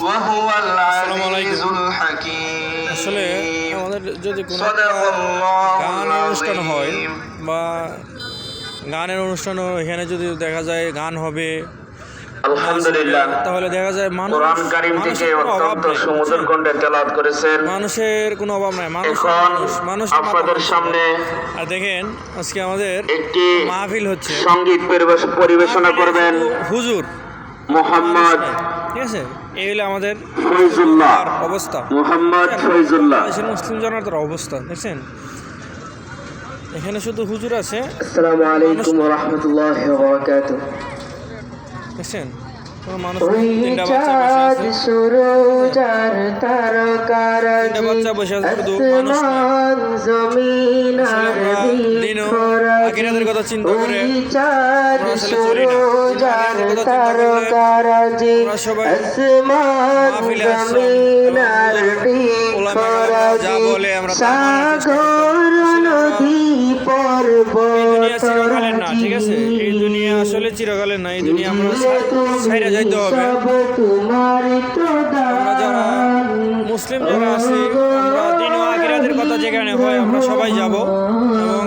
আসসালামু আলাইকুম। আসলে আমাদের যদি কোনো গান অনুষ্ঠান হয় বা গানের অনুষ্ঠানও এখানে যদি দেখা যায় গান হবে আলহামদুলিল্লাহ, তাহলে দেখা যায় কোরআন কারীম থেকে অত্যন্ত সুমধুর কণ্ঠে তেলাওয়াত করেছেন। মানুষের কোনো অভাব নাই। এখন আপনাদের সামনে আর দেখেন আজকে আমাদের একটি মাহফিল হচ্ছে, সঙ্গীত পরিবেশনা করবেন হুজুর মোহাম্মদ ঠিক আছে। এই হলো আমাদের ফয়জুল্লাহ, অবস্থা, মোহাম্মদ ফয়জুল্লাহ। মুসলিম জনতার অবস্থা দেখছেন। এখানে শুধু হুজুর আছে, আসসালামু আলাইকুম ওয়া রাহমাতুল্লাহি ওয়া বারাকাতুহু। দেখছেন কোনো মানুষ তিনটা বাচ্চা বসে আছে, তিনটা বাচ্চা বসে আছে, শুধু মানুষ নাই। আসলে আমরা দিনও আখিরাতের কথা চিন্তা করে আমরা আসলে চলি না। আখিরাতের কথা চিন্তা করলে আমরা সবাই মাহফিলে আসলাম এবং ওলামারা যা বলে আমরা তা মানার চেষ্টা করতাম। এই দুনিয়া চিরকালের না, ঠিক আছে। এই দুনিয়া আসলে চিরকালের না, এই দুনিয়া আমরা ছাইরা যাইতে হবে। আমরা যারা মুসলিম যারা আছি, আমরা দিন ও আখিরাতের কথা যেখানে হয় আমরা সবাই যাব এবং